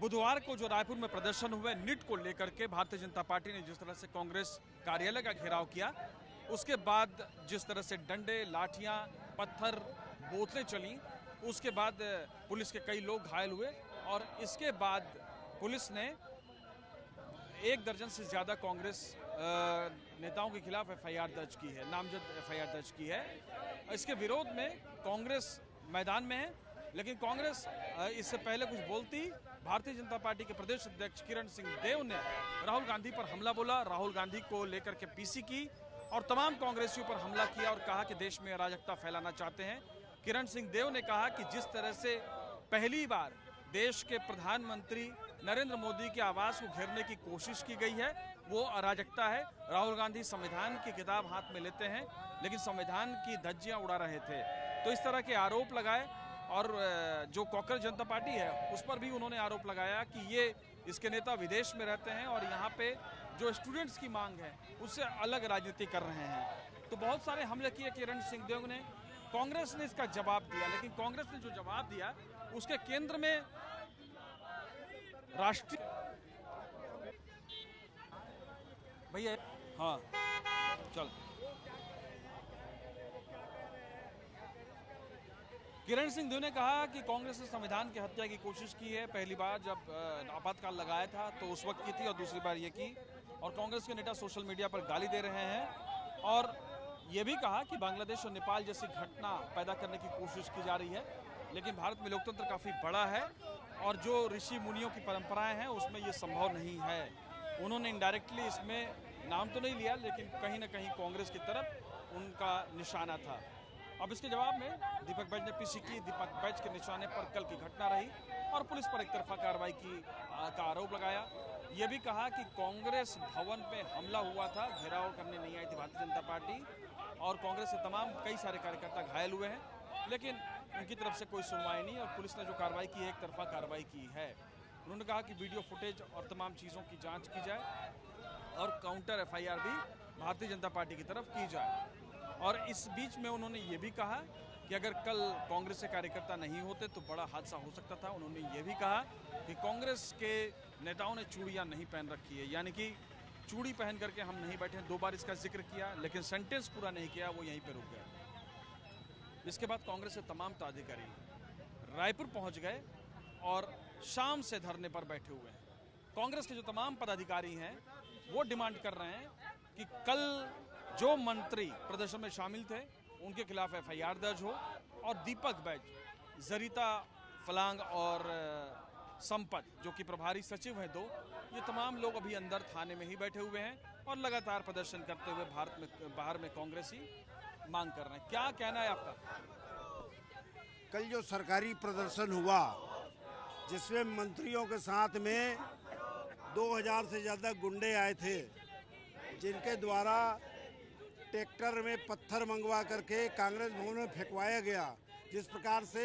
बुधवार को जो रायपुर में प्रदर्शन हुए नीट को लेकर के भारतीय जनता पार्टी ने जिस तरह से कांग्रेस कार्यालय का घेराव किया, उसके बाद जिस तरह से डंडे, लाठियां, पत्थर, बोतलें चली, उसके बाद पुलिस के कई लोग घायल हुए और इसके बाद पुलिस ने 1 दर्जन से ज्यादा कांग्रेस नेताओं के खिलाफ एफआईआर दर्ज की है, नामजद एफआईआर दर्ज की है। इसके विरोध में कांग्रेस मैदान में है, लेकिन कांग्रेस इससे पहले कुछ बोलती भारतीय जनता पार्टी के प्रदेश अध्यक्ष किरण सिंह देव ने राहुल गांधी पर हमला बोला, राहुल गांधी को लेकर के पीसी की और तमाम कांग्रेसियों पर हमला किया और कहा कि देश में अराजकता फैलाना चाहते हैं। किरण सिंह देव ने कहा कि जिस तरह से पहली बार देश के प्रधानमंत्री नरेंद्र मोदी के आवास को घेरने की कोशिश की गई है, वो अराजकता है। राहुल गांधी संविधान की किताब हाथ में लेते हैं, लेकिन संविधान की धज्जियां उड़ा रहे थे। तो इस तरह के आरोप लगाए और जो कॉकरोच जनता पार्टी है उस पर भी उन्होंने आरोप लगाया कि ये इसके नेता विदेश में रहते हैं और यहाँ पे जो स्टूडेंट्स की मांग है उससे अलग राजनीति कर रहे हैं। तो बहुत सारे हमले किए किरण सिंह देव ने। कांग्रेस ने इसका जवाब दिया, लेकिन कांग्रेस ने जो जवाब दिया उसके केंद्र में राष्ट्रीय भैया, हाँ चल, किरण सिंह देव ने कहा कि कांग्रेस ने संविधान की हत्या की कोशिश की है। पहली बार जब आपातकाल लगाया था तो उस वक्त की थी और दूसरी बार ये की, और कांग्रेस के नेता सोशल मीडिया पर गाली दे रहे हैं और ये भी कहा कि बांग्लादेश और नेपाल जैसी घटना पैदा करने की कोशिश की जा रही है। लेकिन भारत में लोकतंत्र काफ़ी बड़ा है और जो ऋषि मुनियों की परंपराएं हैं उसमें ये संभव नहीं है। उन्होंने इनडायरेक्टली इसमें नाम तो नहीं लिया, लेकिन कहीं ना कहीं कांग्रेस की तरफ उनका निशाना था। अब इसके जवाब में दीपक बैज ने पीसी की। दीपक बैज के निशाने पर कल की घटना रही और पुलिस पर एक तरफा कार्रवाई का आरोप लगाया। ये भी कहा कि कांग्रेस भवन पे हमला हुआ था, घेराव करने नहीं आई थी भारतीय जनता पार्टी, और कांग्रेस के तमाम कई सारे कार्यकर्ता घायल हुए हैं, लेकिन उनकी तरफ से कोई सुनवाई नहीं और पुलिस ने जो कार्रवाई की है एक तरफा कार्रवाई की है। उन्होंने कहा कि वीडियो फुटेज और तमाम चीज़ों की जाँच की जाए और काउंटर एफआईआर भी भारतीय जनता पार्टी की तरफ की जाए। और इस बीच में उन्होंने ये भी कहा कि अगर कल कांग्रेस के कार्यकर्ता नहीं होते तो बड़ा हादसा हो सकता था। उन्होंने ये भी कहा कि कांग्रेस के नेताओं ने चूड़ियां नहीं पहन रखी है, यानी कि चूड़ी पहन करके हम नहीं बैठे। 2 बार इसका जिक्र किया, लेकिन सेंटेंस पूरा नहीं किया, वो यहीं पे रुक गए। इसके बाद कांग्रेस के तमाम पदाधिकारी रायपुर पहुंच गए और शाम से धरने पर बैठे हुए हैं। कांग्रेस के जो तमाम पदाधिकारी हैं वो डिमांड कर रहे हैं कि कल जो मंत्री प्रदर्शन में शामिल थे उनके खिलाफ एफआईआर दर्ज हो और दीपक बैज, जरीता फलांग और संपत जो कि प्रभारी सचिव हैं 2, ये तमाम लोग अभी अंदर थाने में ही बैठे हुए हैं और लगातार प्रदर्शन करते हुए बाहर में कांग्रेसी मांग कर रहे हैं। क्या कहना है आपका? कल जो सरकारी प्रदर्शन हुआ जिसमें मंत्रियों के साथ में 2000 से ज़्यादा गुंडे आए थे, जिनके द्वारा ट्रैक्टर में पत्थर मंगवा करके कांग्रेस भवन में फेंकवाया गया, जिस प्रकार से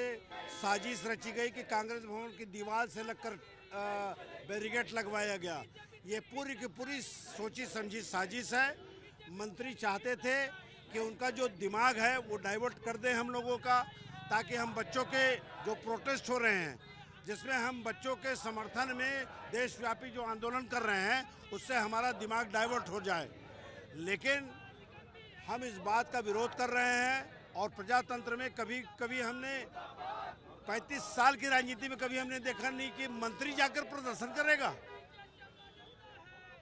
साजिश रची गई कि कांग्रेस भवन की दीवार से लगकर बैरिकेड लगवाया गया, ये पूरी की पूरी सोची समझी साजिश है। मंत्री चाहते थे कि उनका जो दिमाग है वो डाइवर्ट कर दें हम लोगों का, ताकि हम बच्चों के जो प्रोटेस्ट हो रहे हैं, जिसमें हम बच्चों के समर्थन में देशव्यापी जो आंदोलन कर रहे हैं, उससे हमारा दिमाग डाइवर्ट हो जाए। लेकिन हम इस बात का विरोध कर रहे हैं और प्रजातंत्र में कभी हमने 35 साल की राजनीति में कभी हमने देखा नहीं कि मंत्री जाकर प्रदर्शन करेगा।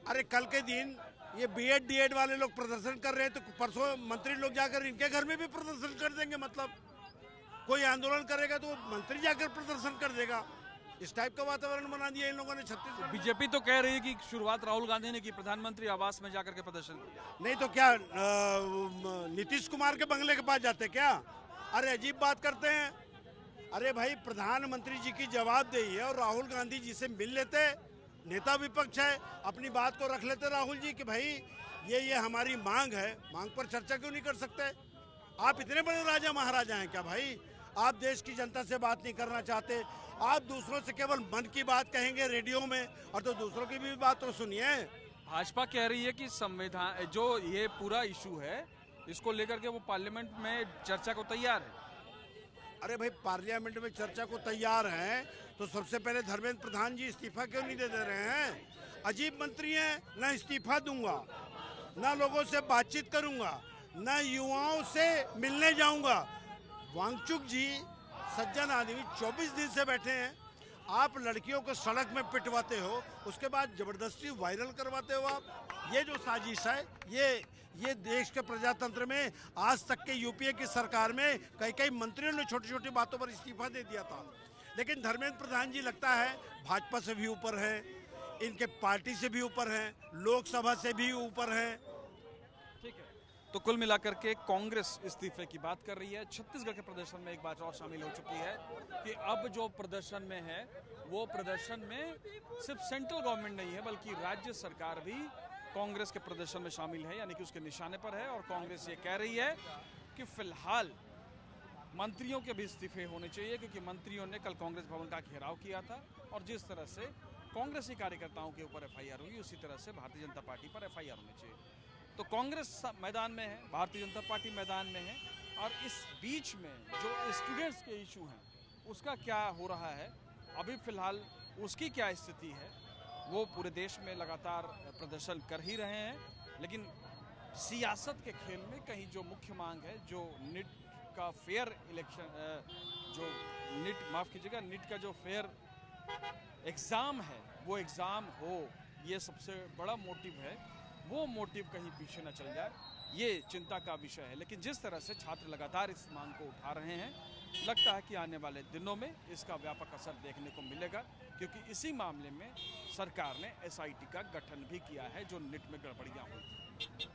अरे कल के दिन ये बीएड डीएड वाले लोग प्रदर्शन कर रहे हैं, तो परसों मंत्री लोग जाकर इनके घर में भी प्रदर्शन कर देंगे। मतलब कोई आंदोलन करेगा तो मंत्री जाकर प्रदर्शन कर देगा। इस टाइप का वातावरण बना दिया इन लोगों ने छत्तीसगढ़। बीजेपी तो कह रही है कि शुरुआत राहुल गांधी ने की, प्रधानमंत्री आवास में जाकर के प्रदर्शन। नहीं तो क्या नीतीश कुमार के बंगले के पास जाते क्या? अरे अजीब बात करते हैं। अरे भाई, प्रधानमंत्री जी की जवाबदेही है और राहुल गांधी जी से मिल लेते, नेता विपक्ष है, अपनी बात को रख लेते राहुल जी कि भाई ये हमारी मांग है, मांग पर चर्चा क्यों नहीं कर सकते? आप इतने बड़े राजा महाराजा हैं क्या भाई? आप देश की जनता से बात नहीं करना चाहते, आप दूसरों से केवल मन की बात कहेंगे रेडियो में, और तो दूसरों की भी बात तो सुनिए। भाजपा कह रही है कि संविधान जो ये पूरा इशू है इसको लेकर के वो पार्लियामेंट में चर्चा को तैयार है। अरे भाई, पार्लियामेंट में चर्चा को तैयार हैं तो सबसे पहले धर्मेंद्र प्रधान जी इस्तीफा क्यों नहीं दे रहे हैं? अजीब मंत्री हैं, ना इस्तीफा दूंगा, ना लोगों से बातचीत करूंगा, ना युवाओं से मिलने जाऊंगा। वांगचुक जी सज्जन आदमी 24 दिन से बैठे हैं, आप लड़कियों को सड़क में पिटवाते हो, उसके बाद जबरदस्ती वायरल करवाते हो आप। ये जो साजिश है, ये देश के प्रजातंत्र में आज तक के यूपीए की सरकार में कई मंत्रियों ने छोटी छोटी बातों पर इस्तीफा दे दिया था। लेकिन धर्मेंद्र प्रधान जी लगता है भाजपा से भी ऊपर है, इनके पार्टी से भी ऊपर है, लोकसभा से भी ऊपर है। ठीक है, तो कुल मिलाकर के कांग्रेस इस्तीफे की बात कर रही है। छत्तीसगढ़ के प्रदर्शन में एक बात और शामिल हो चुकी है कि अब जो प्रदर्शन में है वो प्रदर्शन में सिर्फ सेंट्रल गवर्नमेंट नहीं है बल्कि राज्य सरकार भी कांग्रेस के प्रदर्शन में शामिल है, यानी कि उसके निशाने पर है। और कांग्रेस ये कह रही है कि फिलहाल मंत्रियों के भी इस्तीफे होने चाहिए, क्योंकि मंत्रियों ने कल कांग्रेस भवन का घेराव किया था और जिस तरह से कांग्रेसी कार्यकर्ताओं के ऊपर एफआईआर हुई उसी तरह से भारतीय जनता पार्टी पर एफआईआर होनी चाहिए। तो कांग्रेस मैदान में है, भारतीय जनता पार्टी मैदान में है, और इस बीच में जो स्टूडेंट्स के इशू हैं उसका क्या हो रहा है, अभी फिलहाल उसकी क्या स्थिति है, वो पूरे देश में लगातार प्रदर्शन कर ही रहे हैं। लेकिन सियासत के खेल में कहीं जो मुख्य मांग है, जो नीट का फेयर इलेक्शन, जो नीट का जो फेयर एग्ज़ाम है वो एग्ज़ाम हो, ये सबसे बड़ा मोटिव है। वो मोटिव कहीं पीछे न चल जाए, ये चिंता का विषय है। लेकिन जिस तरह से छात्र लगातार इस मांग को उठा रहे हैं, लगता है कि आने वाले दिनों में इसका व्यापक असर देखने को मिलेगा, क्योंकि इसी मामले में सरकार ने एसआईटी का गठन भी किया है जो नीट में गड़बड़ियां हुई थी।